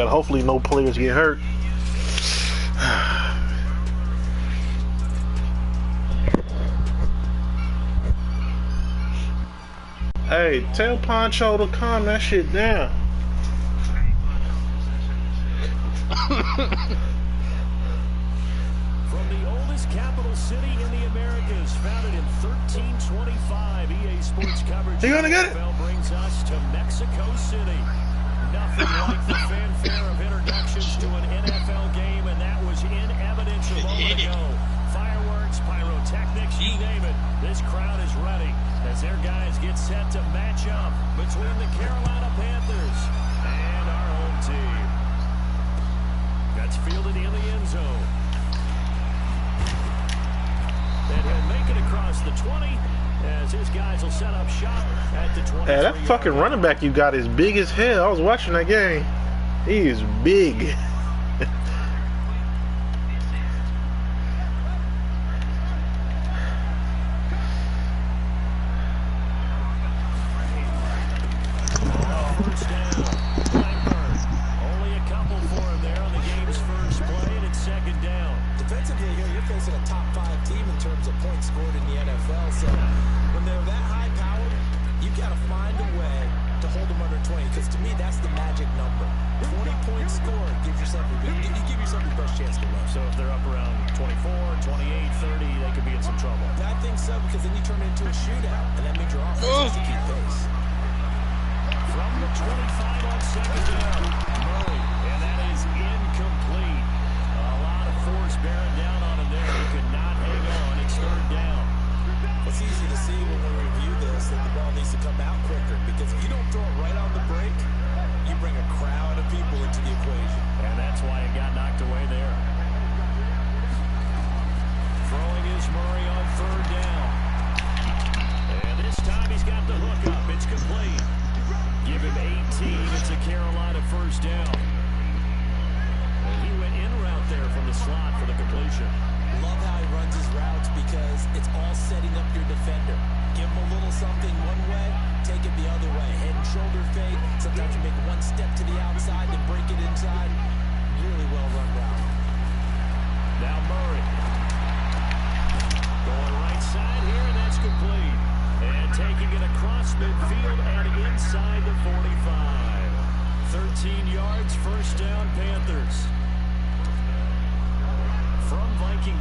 that hopefully no players get hurt. Hey, tell Poncho to calm that shit down. From the oldest capital city in the Americas, founded in 1325, EA Sports coverage You gonna get it? brings us to Mexico City. Nothing like the fanfare of introductions to an NFL game, and that was in evidence a moment ago. Fireworks, pyrotechnics, you name it. This crowd is ready as their guys get set to match up between the Carolina Panthers and our home team. That's fielded in the end zone. And he'll make it across the 20 as his guys will set up shop at the 20. Hey, that fucking running back you got is big as hell. I was watching that game. He is big.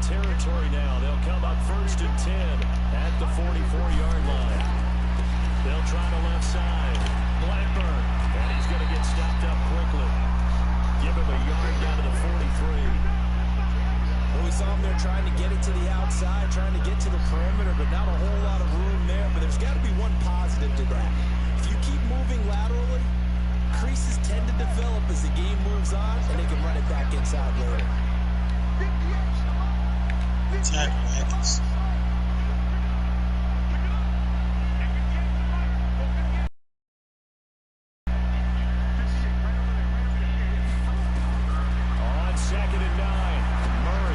Territory now. They'll come up 1st and 10 at the 44-yard line. They'll try the left side. Blackburn. And he's going to get stopped up quickly. Give him a yard down to the 43. Well, we saw him there trying to get it to the outside, trying to get to the perimeter, but not a whole lot of room there. But there's got to be one positive to that. If you keep moving laterally, creases tend to develop as the game moves on, and they can run it back inside later. Attack wagons. On 2nd and 9, Murray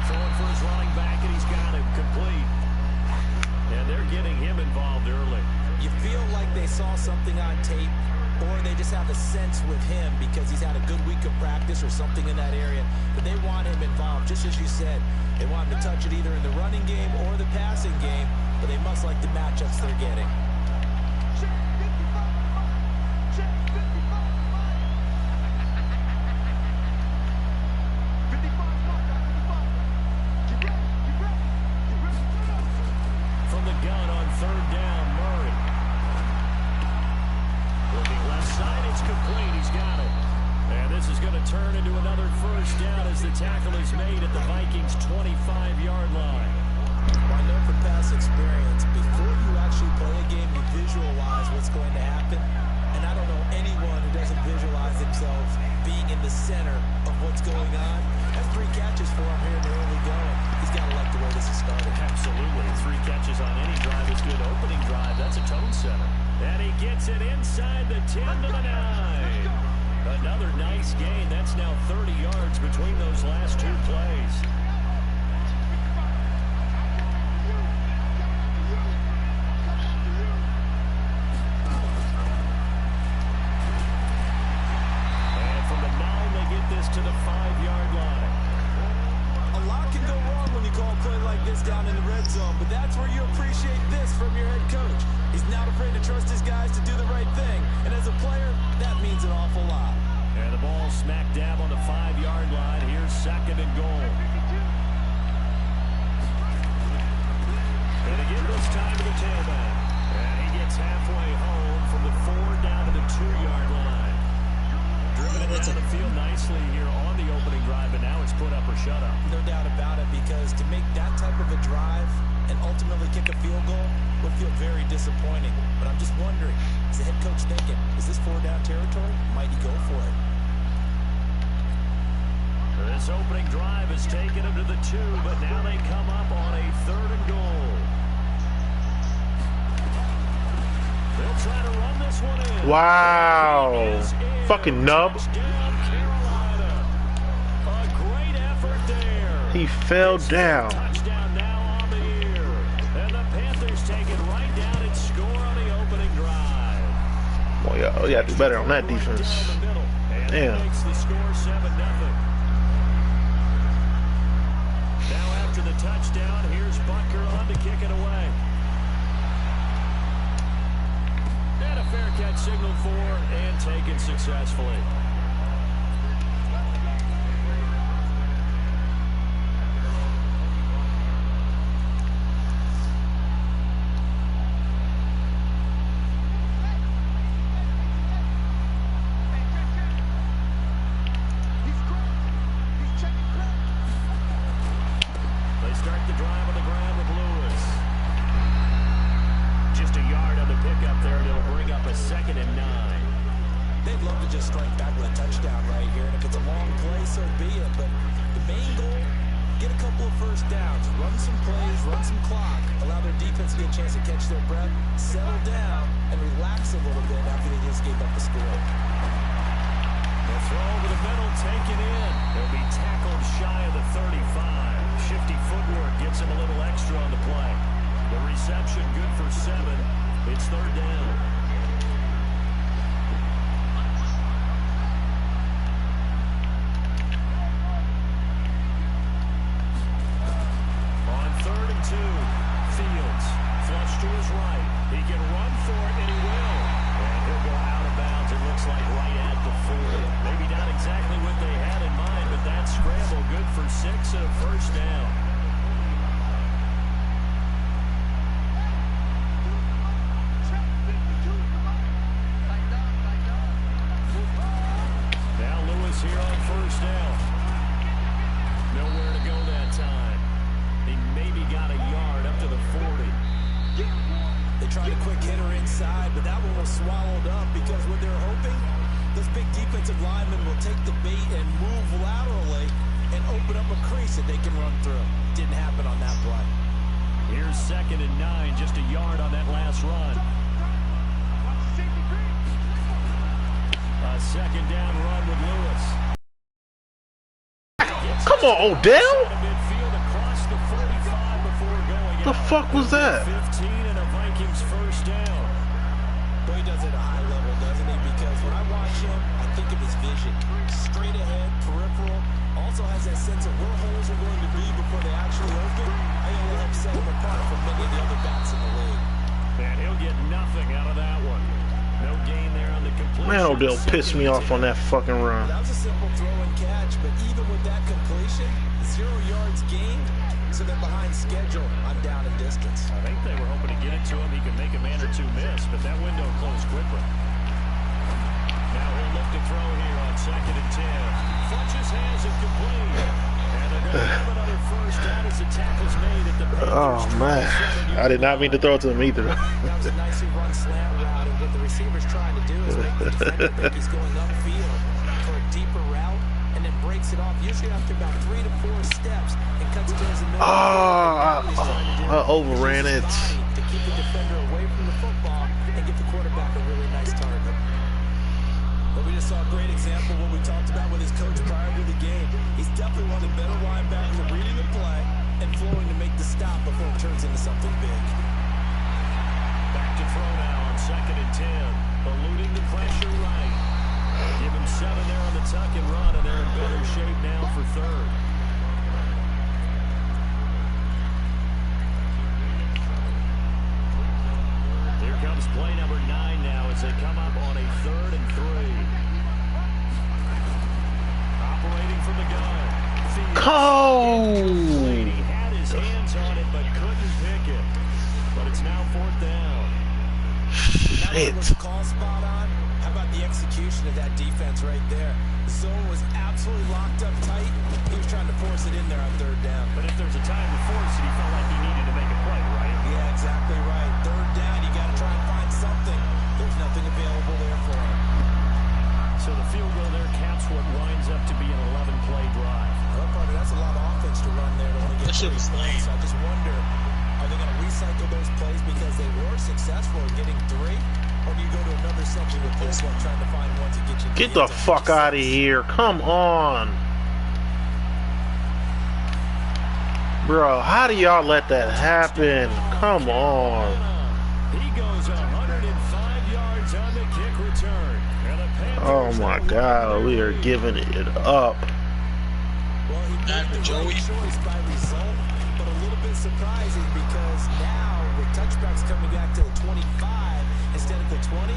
throwing for his running back, and he's got it complete. And they're getting him involved early. You feel like they saw something on tape, or they just have a sense with him because he's had a good week of practice or something in that area. But they want him involved, just as you said. They want him to touch it either in the running game or the passing game, but they must like the matchups they're getting. From the gun on 3rd down, Murray. Looking left side, it's complete. He's got it. And this is going to turn into another 1st down as the tackle is made at the Vikings' 25-yard line. Well, I know from past experience, before you actually play a game, you visualize what's going to happen. And I don't know anyone who doesn't visualize themselves being in the center of what's going on. That's 3 catches for him here in the early going. He's got to like the way this is started. Absolutely. 3 catches on any drive is good. Opening drive, that's a tone setter. And he gets it inside the 10 to the 9. Another nice gain. That's now 30 yards between those last 2 plays. And from the to the 5-yard line. A lot can go wrong when you call a play like this down in the red zone, but that's where you appreciate this from your head coach. He's not afraid to trust his guys to do the right thing, and as a player, that means an awful lot. And the ball smack dab on the 5-yard line. Here's 2nd and goal. And again this time to the tailback. And he gets halfway home from the 4 down to the 2-yard line. Driven it down the field nicely here on the opening drive, but now it's put up or shut up. No doubt about it, because to make that type of a drive and ultimately kick a field goal would feel very disappointing. But I'm just wondering, is the head coach thinking, is this 4-down territory? Might he go for it? This opening drive has taken them to the 2, but now they come up on a 3rd and goal. They'll try to run this one in. Wow. Fucking nub. Carolina. A great effort there. He fell down. Touchdown now on the year. And the Panthers take it right down and score on the opening drive. Boy, y'all gotta do better on that defense. Damn. Makes the score 7-0. Now after the touchdown, here's Butker on to kick it away. And a fair catch signaled for and taken successfully. They start the drive on the ground with Lewis. Just a yard on the pickup there, and it'll bring up a 2nd and 9. They'd love to just strike back with a touchdown right here, and if it's a long play, so be it. But the main goal, get a couple of first downs, run some plays, run some clock, allow their defense to get a chance to catch their breath, settle down, and relax a little bit after they just gave up the score. The throw over the middle, taken in. He'll be tackled shy of the 35. Shifty footwork gives him a little extra on the play. The reception good for 7. It's 3rd down. On 3rd and 2, Fields flush to his right. He can run for it, and he will. And he'll go out of bounds, it looks like right at the 40. Maybe not exactly what they had in mind, but that scramble good for 6 and a first down. Now Lewis here on 1st down. Nowhere to go that time. He maybe got a yard up to the 40. They tried a quick hitter inside, but that one was swallowed up because what they're hoping, those big defensive linemen will take the bait and move laterally and open up a crease that they can run through. Didn't happen on that play. Here's 2nd and 9, just a yard on that last run. A 2nd down run with Lewis. Come on, Odell. The fuck was that? 15 and a Vikings first down. Boy, he does it at a high level, doesn't he? Because when I watch him, I think of his vision. Straight ahead, peripheral. Also has that sense of where holes are going to be before they actually open. I think it'll help set him apart from many of the other backs in the league. And he'll get nothing out of that one. No gain there on the completion. Man, Odell pissed me off on that fucking run. That was a simple throw and catch, but even with that completion, 0 yards gained. So then behind schedule, I'm down in distance. I think they were hoping to get it to him. He could make a man or two miss, but that window closed quickly. Now he'll look to throw here on 2nd and 10. Fletcher's hands are complete. And they're going to have another first down as the tackle's made at the Oh, man. I did not mean to throw it to him either. That was a nicely run slant route, and what the receiver's trying to do is make the defender think he's going upfield for a deeper route, and then breaks it off, usually after about 3 to 4 steps, and cuts towards the middle. I overran it. To keep the defender away from the football and give the quarterback a really nice target. But we just saw a great example of what we talked about with his coach prior to the game. He's definitely one of the better linebackers at reading the play and flowing to make the stop before it turns into something big. Back to throw now on 2nd and 10. Eluding the pressure right. Give him 7 there on the tuck and run, and they're in better shape now for third. Here comes play number 9 now as they come up on a 3rd and 3. Operating from the gun. He had his hands on it but couldn't pick it. But it's now 4th down. Shit. Was the call spot on? How about the execution of that defense right there? The zone was absolutely locked up tight. He was trying to force it in there on 3rd down. But if there's a time to force it, he felt like he needed to make a play, right? Yeah, exactly right. 3rd down, you got to try and find something. There's nothing available there for him. So the field goal there caps what winds up to be an 11-play drive. Well, partner, that's a lot of offense to run there to only get 3 plays. So I just wonder, are they going to recycle those plays because they were successful in getting 3? Or do you go to another section with this one trying to find ones that get you... Get the fuck out of here. Come on. Bro, how do y'all let that happen? Come on. He goes 105 yards on the kick return. Oh my God, we are giving it up. Well, he made the right choice by result, but a little bit surprising because now with touchbacks coming back to the 25 instead of the 20.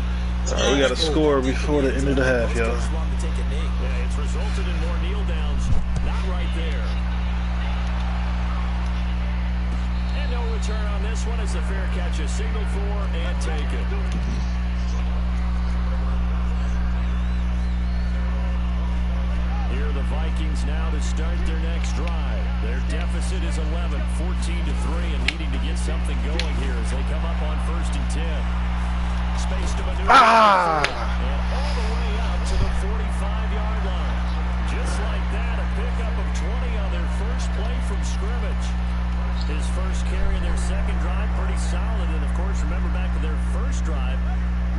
Alright, we got to score before the end of the half, y'all. Yeah, it's resulted in more kneel downs. Not right there. And no return on this one as the fair catch is signaled for and taken. Here are the Vikings now to start their next drive. Their deficit is 11, 14-3, and needing to get something going here as they come up on 1st and 10. Space to maneuver. And all the way up to the 45-yard line. Just like that, a pickup of 20 on their first play from scrimmage. His first carry in their 2nd drive, pretty solid. And, of course, remember back to their first drive,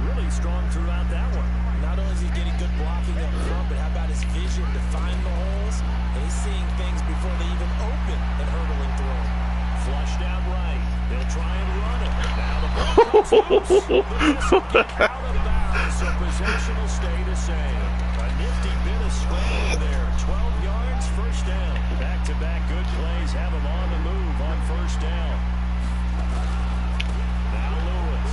really strong throughout that one. Not only is he getting good blocking up front, but how about his vision to find the holes? And he's seeing things before they even open and hurtling through them. Flushed out right. They'll try and run it. Now the ball comes loose. This will get out of bounds, so possession will stay the same. A nifty bit of scrambling there. 12 yards, 1st down. Back-to-back good plays have him on the move on 1st down. Now Lewis.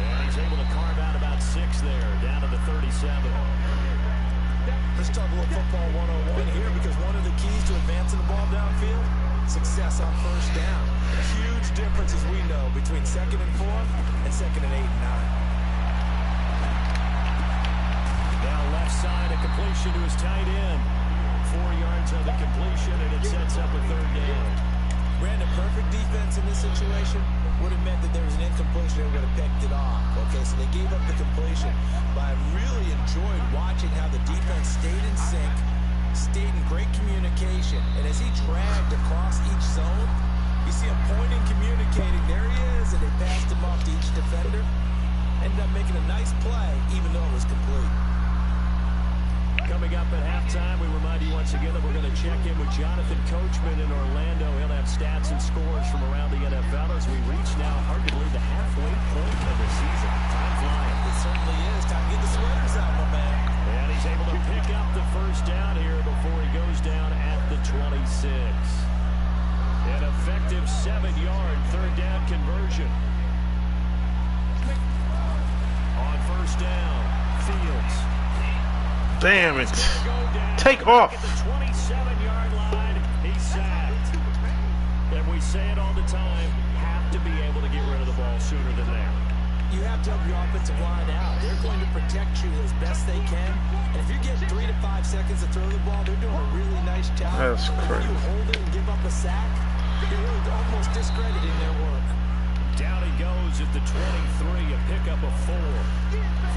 And he's able to carve out about 6 there, down to the 37. Let's talk a little football 101 here because one of the keys to advancing the ball downfield, success on 1st down. Huge difference, as we know, between 2nd and 4th and 2nd and 8 and 9. Now left side, a completion to his tight end. 4 yards on the completion, and it sets up a 3rd down. Brandon, perfect defense in this situation would have meant that there was an incompletion. They would have picked it off. Okay, so they gave up the completion. But I really enjoyed watching how the defense stayed in sync, stayed in great communication. And as he dragged across each zone, you see him pointing, communicating. There he is, and they passed him off to each defender. Ended up making a nice play, even though it was complete. Coming up at halftime, we remind you once again that we're going to check in with Jonathan Coachman in Orlando. He'll have stats and scores from around the NFL as we reach now, hard to believe, the halfway point of the season. Time flying. It certainly is. Time to get the sweaters out, my man. And he's able to pick up the 1st down here before he goes down at the 26. An effective 7-yard 3rd down conversion. On 1st down, Fields. Damn it. Take off. At the 27-yard line, he's sacked. And we say it all the time, have to be able to get rid of the ball sooner than that. You have to help your offensive line out. They're going to protect you as best they can. And if you get 3 to 5 seconds to throw the ball, they're doing a really nice job. That's crazy. If you hold it and give up a sack, you're really almost discrediting their work. Down he goes at the 23, a pickup of 4.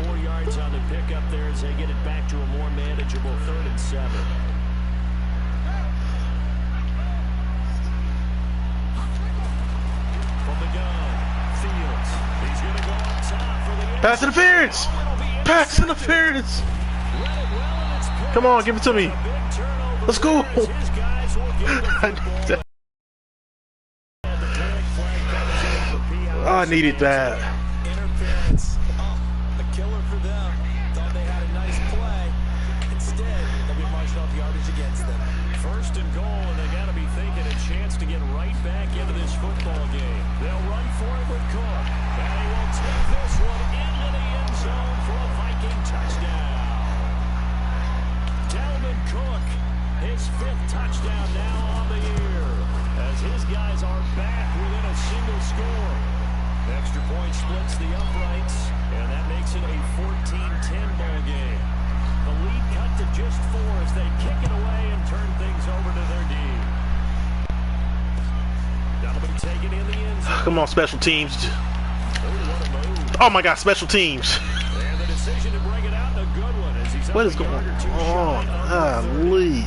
4 yards on the pickup there as they get it back to a more manageable 3rd and 7. From the gun, Fields. He's going to go up top for the Pass interference! Pass interference! Come on, give it to me. Let's go! I need that. I needed that. Interference. A killer for them. yardage against them. First and goal, and they got to be thinking a chance to get right back into this football game. They'll run for it with Cook. And he will take this one into the end zone for a Viking touchdown. Dalvin Cook, his 5th touchdown now on the year, as his guys are back within a single score. Extra point splits the uprights, and that makes it a 14-10 ball game. The lead cut to just 4 as they kick it away and turn things over to their D. That'll be taken in the end zone. Come on, special teams. Oh my God, special teams. And the decision to bring it out, a good one, as he's What is going on? Golly.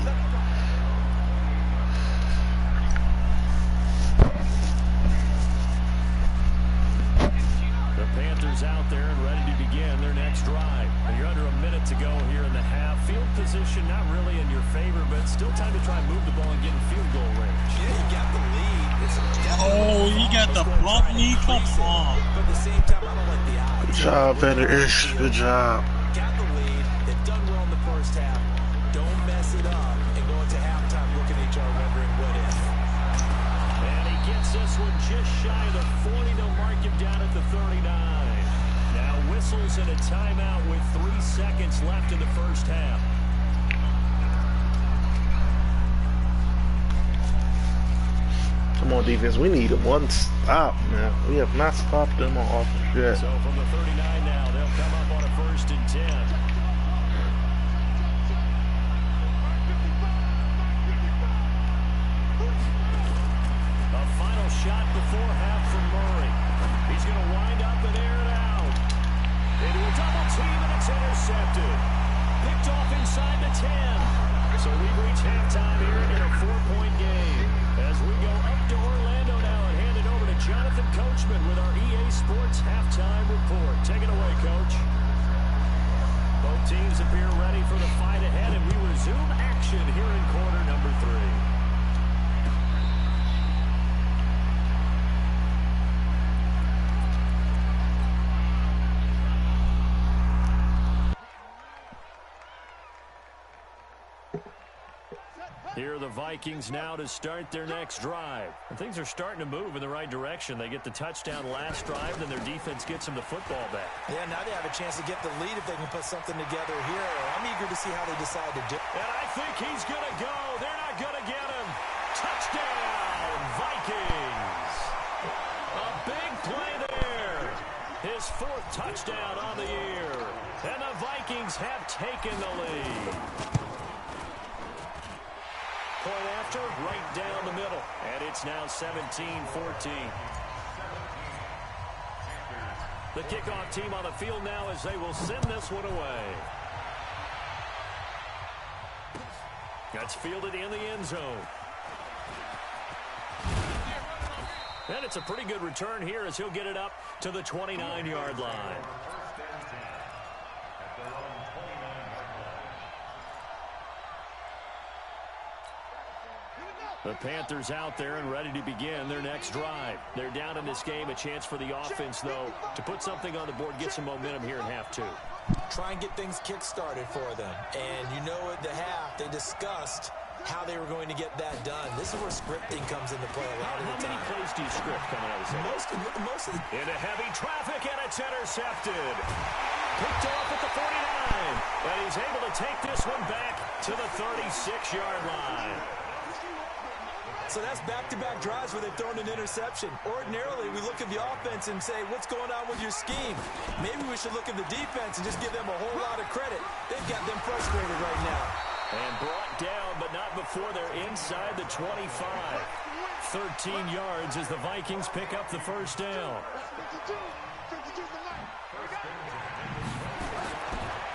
Panthers out there and ready to begin their next drive. And you're under a minute to go here in the half. Field position not really in your favor, but still time to try and move the ball and get in field goal range. Yeah, you got the lead. Oh, you got the bump knee? Come on. But at the same time, I don't like the odds. Good job, Vander-Ish. Good job. Got the lead. They've done well in the first half. Don't mess it up and go into halftime looking at each other wondering what if. And he gets this one just shy of the 40. They'll mark him down at the 39. Now whistles and a timeout with 3 seconds left in the first half. Come on, defense. We need a one stop, man. We have not stopped them on offense yet. So from the 39 now, they'll come up on a 1st and 10. A final shot before half from Murray. He's going to wind up and air it out. Into a double team, and it's intercepted. Picked off inside the 10. So we've reached halftime here in a 4-point game. As we go up to Orlando now and hand it over to Jonathan Coachman with our EA Sports halftime report. Take it away, Coach. Both teams appear ready for the fight ahead, and we resume action here in quarter number 3. Here are the Vikings now to start their next drive. And things are starting to move in the right direction. They get the touchdown last drive, then their defense gets them the football back. Yeah, now they have a chance to get the lead if they can put something together here. I'm eager to see how they decide to do it. And I think he's going to go. They're not going to get him. Touchdown, Vikings. A big play there. His 4th touchdown on the year. And the Vikings have taken the lead. Point after, right down the middle. And it's now 17-14. The kickoff team on the field now as they will send this one away. That's fielded in the end zone. And it's a pretty good return here as he'll get it up to the 29-yard line. The Panthers out there and ready to begin their next drive. They're down in this game. A chance for the offense, though, to put something on the board, get some momentum here in half 2. Try and get things kick-started for them. And you know at the half, they discussed how they were going to get that done. This is where scripting comes into play a lot of the time. How many plays do you script coming out of this? Most of the... Into heavy traffic, and it's intercepted. Picked off at the 49. And he's able to take this one back to the 36-yard line. So that's back-to-back drives where they've thrown an interception. Ordinarily, we look at the offense and say, what's going on with your scheme? Maybe we should look at the defense and just give them a whole lot of credit. They've got them frustrated right now. And brought down, but not before they're inside the 25. 13 yards as the Vikings pick up the first down.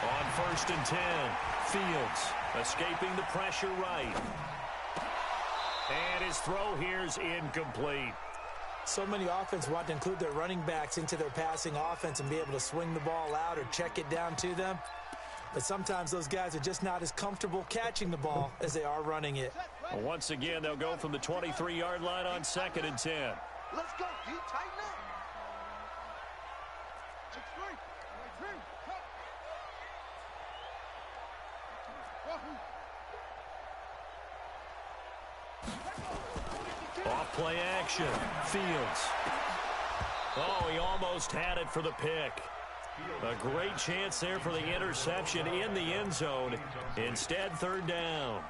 On 1st and 10, Fields escaping the pressure right. And his throw here's incomplete. So many offense want to include their running backs into their passing offense and be able to swing the ball out or check it down to them. But sometimes those guys are just not as comfortable catching the ball as they are running it. Well, once again, they'll go from the 23-yard line on 2nd and 10. Let's go. You tighten up. Off play action. Fields. Oh, he almost had it for the pick. A great chance there for the interception in the end zone. Instead, third down.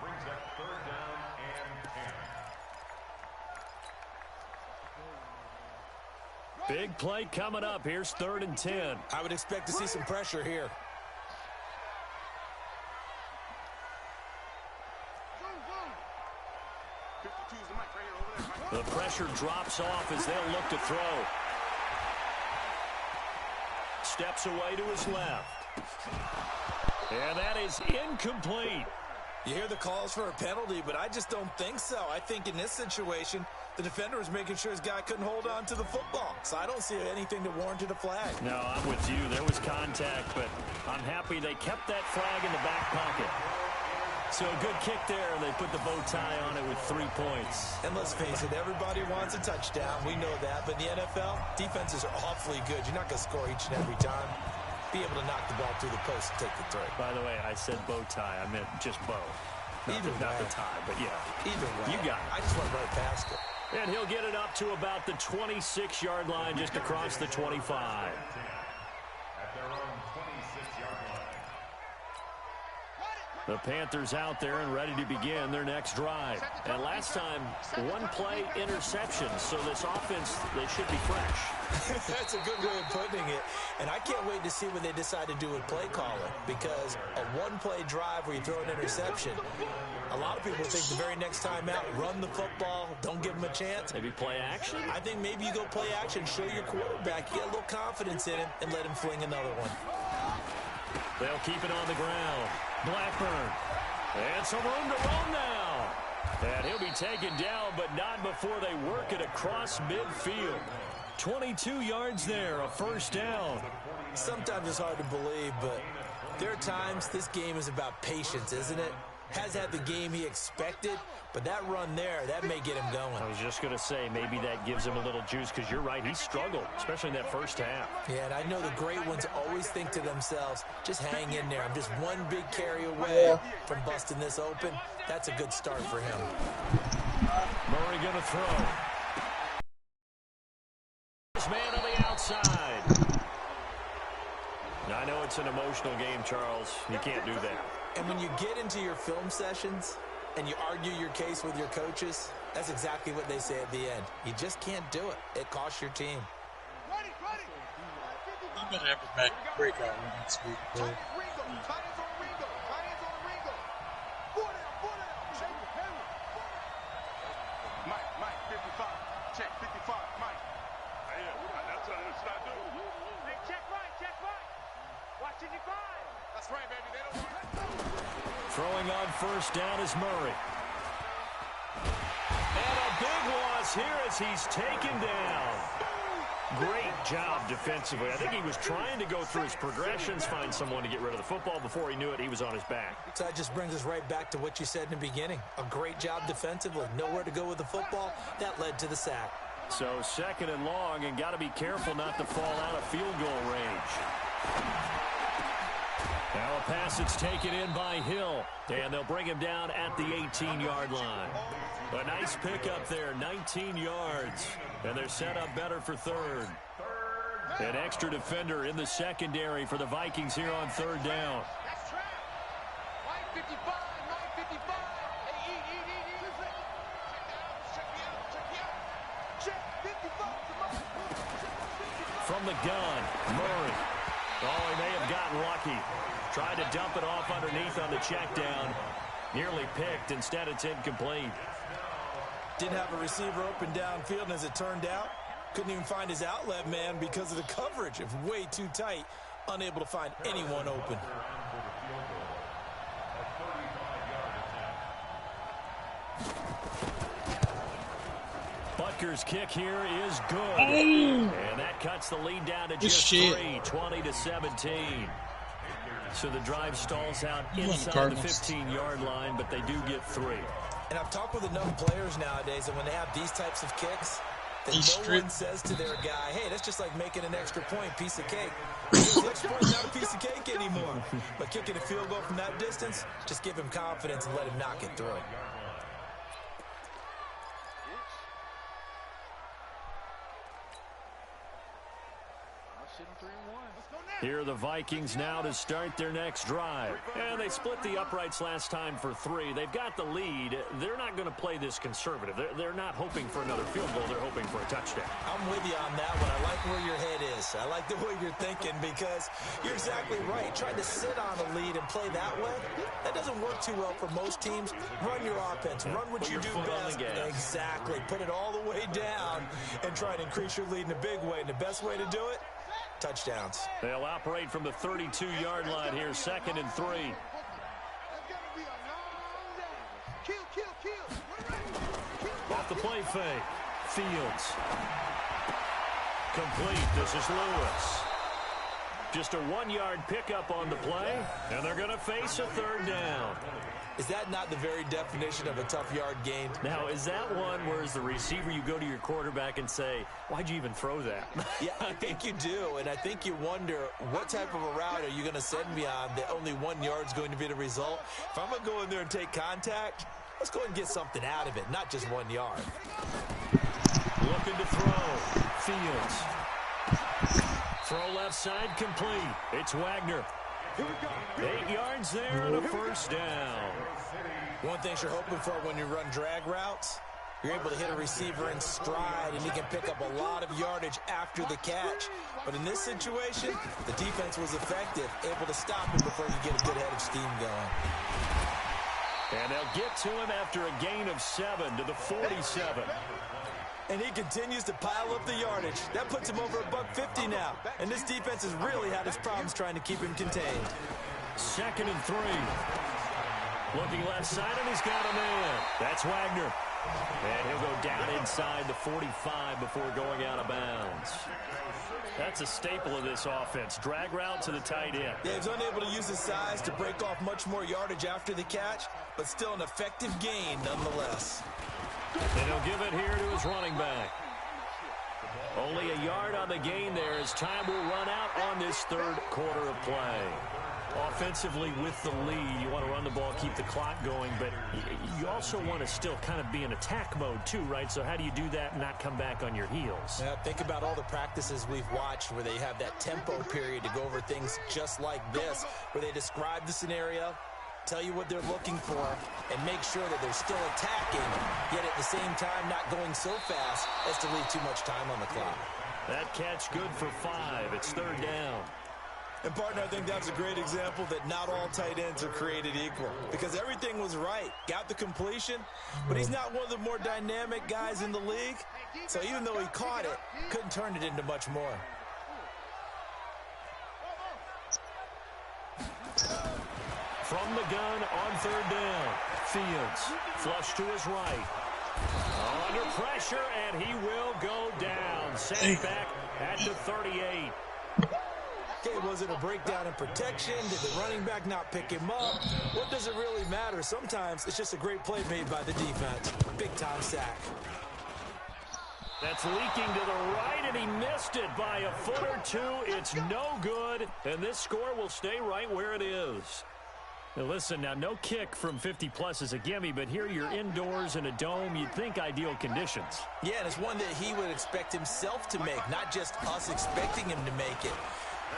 Big play coming up. Here's 3rd and 10. I would expect to see some pressure here. The pressure drops off as they'll look to throw. Steps away to his left. And that is incomplete. You hear the calls for a penalty, but I just don't think so. I think in this situation, the defender was making sure his guy couldn't hold on to the football. So I don't see anything that warranted a flag. No, I'm with you. There was contact, but I'm happy they kept that flag in the back pocket. So a good kick there, and they put the bow tie on it with 3 points. And let's face it, everybody wants a touchdown. We know that. But in the NFL, defenses are awfully good. You're not going to score each and every time. Be able to knock the ball through the post and take the three. By the way, I said bow tie. I meant just bow. Not the tie, but yeah. Either way. You got it. I just went right past it. And he'll get it up to about the 26-yard line, just across the 25. At their own 26-yard line. The Panthers out there and ready to begin their next drive. And last time, 1-play interception, so this offense, they should be fresh. That's a good way of putting it. And I can't wait to see what they decide to do with play calling, because a 1-play drive where you throw an interception, a lot of people think the very next time out, run the football, don't give them a chance. Maybe play action? I think maybe you go play action, show your quarterback, you get a little confidence in him, and let him fling another one. They'll keep it on the ground. Blackburn. And some room to run now. And he'll be taken down, but not before they work it across midfield. 22 yards there, a first down. Sometimes it's hard to believe, but there are times this game is about patience, isn't it? Has had the game he expected, but that run there, that may get him going. I was just going to say, maybe that gives him a little juice, because you're right, he struggled, especially in that first half. Yeah, and I know the great ones always think to themselves, just hang in there. I'm just one big carry away from busting this open. That's a good start for him. Murray going to throw. This man on the outside. Now, I know it's an emotional game, Charles. You can't do that. And when you get into your film sessions and you argue your case with your coaches, that's exactly what they say at the end. You just can't do it. It costs your team. You better have a back breakout room next week, bro. Mike, 55. Check 55, Mike. That's what I do. Hey, check right. Watch 55. That's right, baby. They don't want Throwing on first down is Murray. And a big loss here as he's taken down. Great job defensively. I think he was trying to go through his progressions, find someone to get rid of the football. Before he knew it, he was on his back. So that just brings us right back to what you said in the beginning. A great job defensively. Nowhere to go with the football. That led to the sack. So 2nd and long, and got to be careful not to fall out of field goal range. Now a pass that's taken in by Hill, and they'll bring him down at the 18-yard line. A nice pickup there, 19 yards, and they're set up better for third. An extra defender in the secondary for the Vikings here on third down. That's trap. Mike 55. Hey, eat. Check 55. From the gun, Murray. Oh, he may have gotten lucky. Tried to dump it off underneath on the check down. Nearly picked. Instead, it's incomplete. Didn't have a receiver open downfield, and as it turned out, couldn't even find his outlet man because of the coverage. It was way too tight. Unable to find anyone open. Butker's kick here is good. And that cuts the lead down to just 3, 20-17. So the drive stalls out inside the 15-yard line, but they do get 3. And I've talked with enough players nowadays that when they have these types of kicks, that no one says to their guy, hey, that's just like making an extra point, piece of cake. The extra point's not a piece of cake anymore. But kicking a field goal from that distance, just give him confidence and let him knock it through. Here are the Vikings now to start their next drive. And they split the uprights last time for 3. They've got the lead. They're not going to play this conservative. They're not hoping for another field goal. They're hoping for a touchdown. I'm with you on that one. I like where your head is. I like the way you're thinking because you're exactly right. Trying to sit on a lead and play that way, that doesn't work too well for most teams. Run your offense. Run what you do best. Exactly. Put it all the way down and try to increase your lead in a big way. And the best way to do it, touchdowns. They'll operate from the 32-yard line here, 2nd and 3. Off the play fake. Fields. Complete. This is Lewis. Just a 1-yard pickup on the play, and they're going to face a 3rd down. Is that not the very definition of a tough yard gain? Now, is that one where as the receiver you go to your quarterback and say, why'd you even throw that? Yeah, I think you do, and I think you wonder what type of a route are you going to send me on that only 1 yard's going to be the result? If I'm going to go in there and take contact, let's go and get something out of it, not just 1 yard. Looking to throw. Fields. Throw left side complete. It's Wagner. 8 yards there and a 1st down. One thing you're hoping for when you run drag routes, you're able to hit a receiver in stride and he can pick up a lot of yardage after the catch. But in this situation, the defense was effective, able to stop him before he get a good head of steam going. And they'll get to him after a gain of 7 to the 47. And he continues to pile up the yardage. That puts him over $150 now. And this defense has really had its problems trying to keep him contained. 2nd and 3. Looking left side, and he's got a man. That's Wagner. And he'll go down inside the 45 before going out of bounds. That's a staple of this offense. Drag route to the tight end. Yeah, he's unable to use his size to break off much more yardage after the catch, but still an effective gain nonetheless. And he'll give it here to his running back. Only a yard on the gain there as time will run out on this 3rd quarter of play. Offensively with the lead, you want to run the ball, keep the clock going, but you also want to still kind of be in attack mode too, right? So how do you do that and not come back on your heels? Yeah, think about all the practices we've watched where they have that tempo period to go over things just like this, where they describe the scenario, tell you what they're looking for, and make sure that they're still attacking, yet at the same time not going so fast as to leave too much time on the clock. That catch good for 5. It's 3rd down. And, partner, I think that's a great example that not all tight ends are created equal because everything was right. Got the completion, but he's not one of the more dynamic guys in the league. So even though he caught it, couldn't turn it into much more. From the gun on 3rd down. Fields flush to his right. Under pressure, and he will go down. Sent back at the 38. Okay, was it a breakdown in protection? Did the running back not pick him up? What does it really matter? Sometimes it's just a great play made by the defense. Big-time sack. That's leaking to the right, and he missed it by a foot or 2. It's no good, and this score will stay right where it is. Now listen, now no kick from 50-plus is a gimme, but here you're indoors in a dome. You'd think ideal conditions. Yeah, and it's one that he would expect himself to make, not just us expecting him to make it.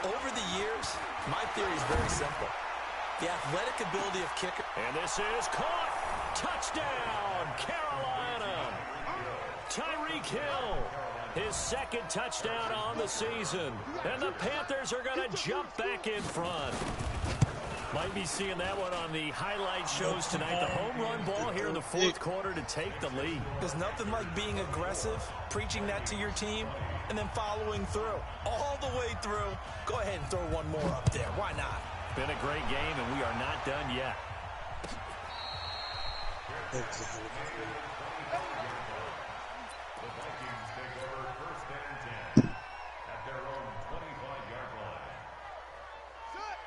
Over the years, my theory is very simple. The athletic ability of kicker. And this is caught. Touchdown, Carolina. Tyreek Hill, his 2nd touchdown on the season. And the Panthers are going to jump back in front. Might be seeing that one on the highlight shows tonight. The home run ball here in the 4th quarter to take the lead. There's nothing like being aggressive, preaching that to your team, and then following through. All the way through. Go ahead and throw one more up there. Why not? Been a great game, and we are not done yet.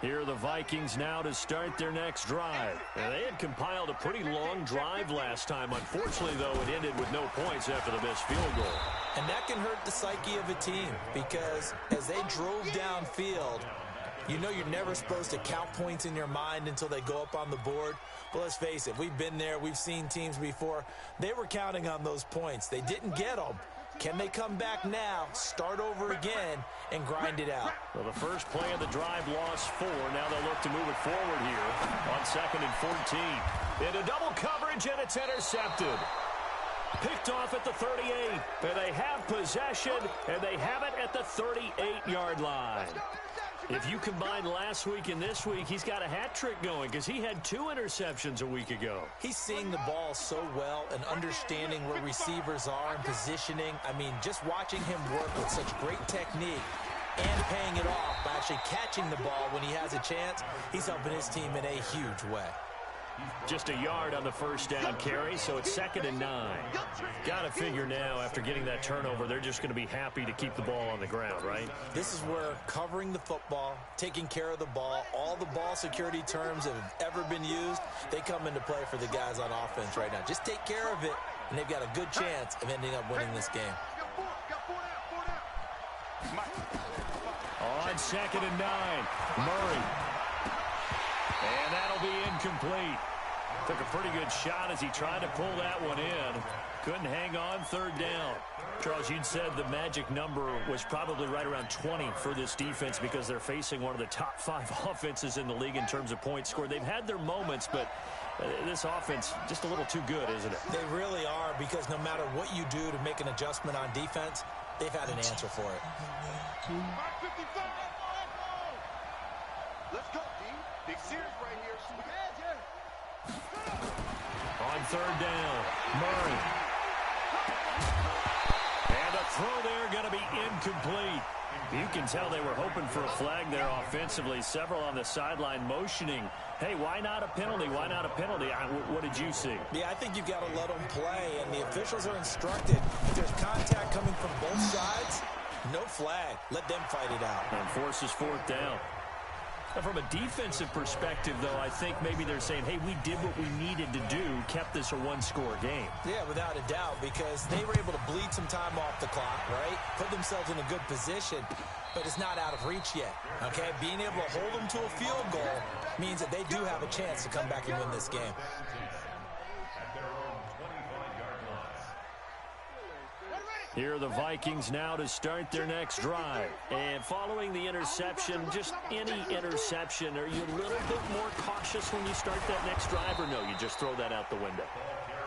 Here are the Vikings now to start their next drive. And they had compiled a pretty long drive last time. Unfortunately, though, it ended with no points after the missed field goal. And that can hurt the psyche of a team because as they drove downfield, you know you're never supposed to count points in your mind until they go up on the board. But let's face it, we've been there. We've seen teams before. They were counting on those points. They didn't get them. Can they come back now, start over again, and grind it out? Well, the first play of the drive lost 4. Now they'll look to move it forward here on 2nd and 14. Into double coverage, and it's intercepted. Picked off at the 38. And they have possession, and they have it at the 38-yard line. If you combine last week and this week, he's got a hat trick going because he had 2 interceptions a week ago. He's seeing the ball so well and understanding where receivers are and positioning. I mean, just watching him work with such great technique and paying it off by actually catching the ball when he has a chance, he's helping his team in a huge way. Just a yard on the first down carry, so it's 2nd and 9. Got to figure now, after getting that turnover, they're just going to be happy to keep the ball on the ground, right? This is where covering the football, taking care of the ball, all the ball security terms that have ever been used, they come into play for the guys on offense right now. Just take care of it, and they've got a good chance of ending up winning this game. On 2nd and 9, Murray. And that'll be incomplete. Took a pretty good shot as he tried to pull that one in. Couldn't hang on 3rd down. Charles, you'd said the magic number was probably right around 20 for this defense because they're facing one of the top 5 offenses in the league in terms of points scored. They've had their moments, but this offense just a little too good, isn't it? They really are, because no matter what you do to make an adjustment on defense, they've had an answer for it. Let's go, team. Big series right here. On 3rd down, Murray. And a throw there going to be incomplete. You can tell they were hoping for a flag there offensively. Several on the sideline motioning, hey, why not a penalty? Why not a penalty? What did you see? Yeah, I think you've got to let them play, and the officials are instructed if there's contact coming from both sides, no flag. Let them fight it out. And forces 4th down. Now, from a defensive perspective, though, I think maybe they're saying, hey, we did what we needed to do, kept this a 1-score game. Yeah, without a doubt, because they were able to bleed some time off the clock, right? Put themselves in a good position, but it's not out of reach yet, okay? Being able to hold them to a field goal means that they do have a chance to come back and win this game. Here are the Vikings now to start their next drive. And following the interception, just any interception, are you a little bit more cautious when you start that next drive, or no, you just throw that out the window?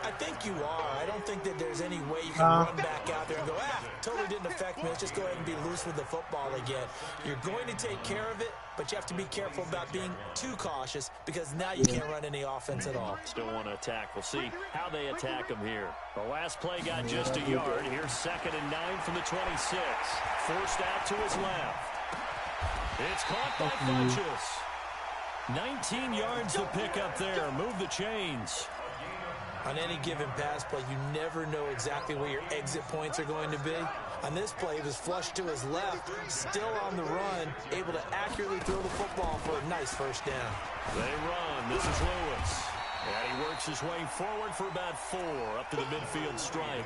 I think you are. I don't think that there's any way you can run back out there and go, totally didn't affect me. Let's just go ahead and be loose with the football again. You're going to take care of it, but you have to be careful about being too cautious because now you can't run any offense at all. Still want to attack. We'll see how they attack them here. The last play got just a yard. Here's 2nd and 9 from the 26. Forced out to his left. It's caught by Funchess. 19 yards to pick up there. Move the chains. On any given pass play, you never know exactly where your exit points are going to be. On this play, it was flushed to his left, still on the run, able to accurately throw the football for a nice 1st down. They run. This is Lewis. And he works his way forward for about 4 up to the midfield stripe.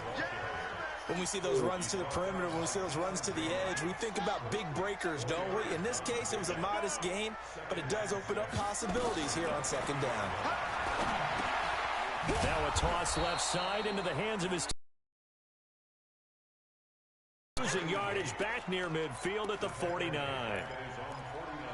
When we see those runs to the perimeter, when we see those runs to the edge, we think about big breakers, don't we? In this case, it was a modest gain, but it does open up possibilities here on 2nd down. Now a toss left side into the hands of his team. Losing yardage back near midfield at the 49.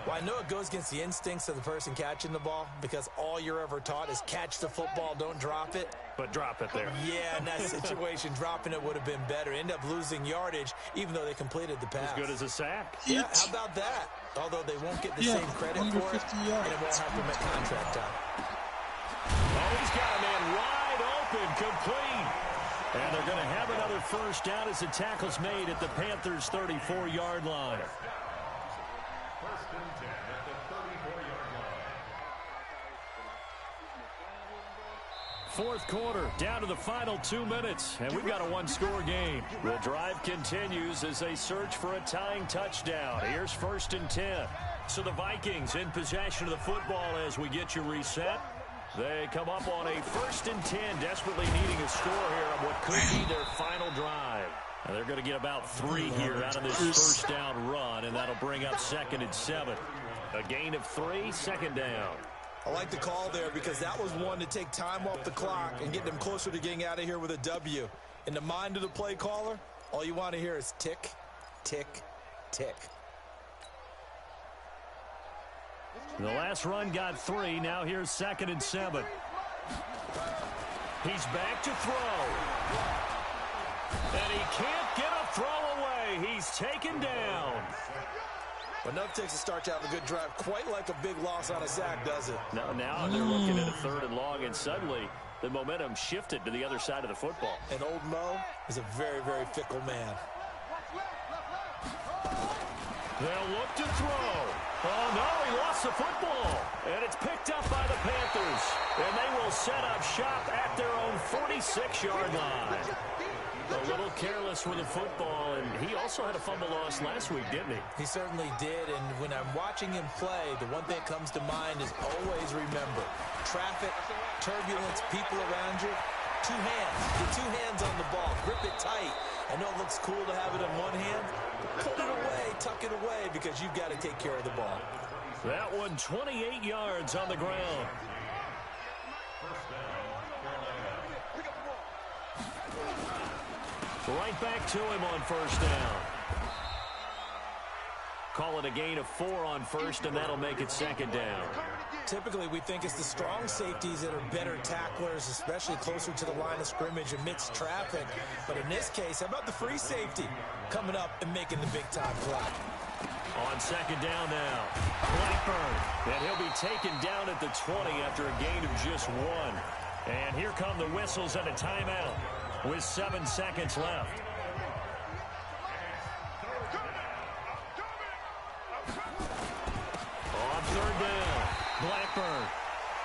Well, I know it goes against the instincts of the person catching the ball because all you're ever taught is catch the football, don't drop it. But drop it there. Yeah, in that situation, dropping it would have been better. End up losing yardage, even though they completed the pass. As good as a sack. Yeah, how about that? Although they won't get the same credit for it, and it won't have to make contract time. Oh, he's got a man wide open, complete. And they're going to have another 1st down as the tackle's made at the Panthers' 34-yard line. 1st and 10 at the 34-yard line. 4th quarter, down to the final 2 minutes, and we've got a 1-score game. The drive continues as they search for a tying touchdown. Here's 1st and 10. So the Vikings in possession of the football as we get you reset. They come up on a 1st and 10, desperately needing a score here on what could be their final drive. And they're going to get about 3 here out of this 1st down run, and that'll bring up 2nd and 7. A gain of 3, 2nd down. I like the call there because that was one to take time off the clock and get them closer to getting out of here with a W. In the mind of the play caller, All you want to hear is tick, tick, tick. The last run got 3. Now here's 2nd and 7. He's back to throw. And he can't get a throw away. He's taken down. Enough takes to start to have a good drive. Quite like a big loss on a sack, does it? Now they're looking at a 3rd and long, and suddenly the momentum shifted to the other side of the football. And old Mo is a very, very fickle man. They'll look to throw. Oh, no, he lost the football. And it's picked up by the Panthers. And they will set up shop at their own 46-yard line. A little careless with the football, and he also had a fumble loss last week, didn't he? He certainly did, and when I'm watching him play, the one thing that comes to mind is always remember, traffic, turbulence, people around you, 2 hands. Get 2 hands on the ball. Grip it tight. I know it looks cool to have it in one hand, but put it away, tuck it away, because you've got to take care of the ball. That one 28 yards on the ground. Right back to him on 1st down. Call it a gain of 4 on 1st, and that'll make it 2nd down. Typically, we think it's the strong safeties that are better tacklers, especially closer to the line of scrimmage amidst traffic. But in this case, how about the free safety coming up and making the big-time play? On 2nd down now, Blackburn, and he'll be taken down at the 20 after a gain of just 1. And here come the whistles and a timeout with 7 seconds left. On 3rd down, Blackburn.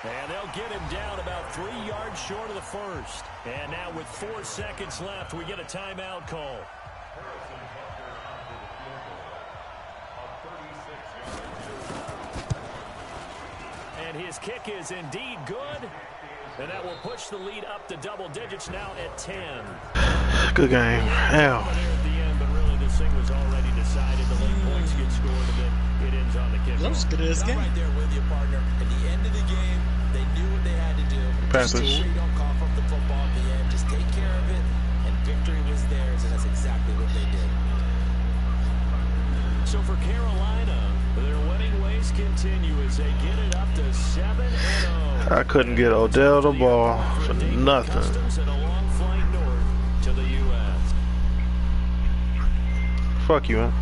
And they'll get him down about 3 yards short of the 1st. And now with 4 seconds left, we get a timeout call. And his kick is indeed good. And that will push the lead up to double digits now at 10. Good game. Hell. At the end, but really this thing was already decided. The late points get scored and then it ends on the kick. That was good as I'm game. right there with you, partner. At the end of the game, they knew what they had to do. Panthers. Just make sure you don't cough up the football at the end. Just take care of it, and victory was theirs, and that's exactly what they did. So for Carolina, their winning ways continue as they get it up to 7-0. I couldn't get Odell the ball for nothing. And a long flight north to the U.S. Fuck you, man.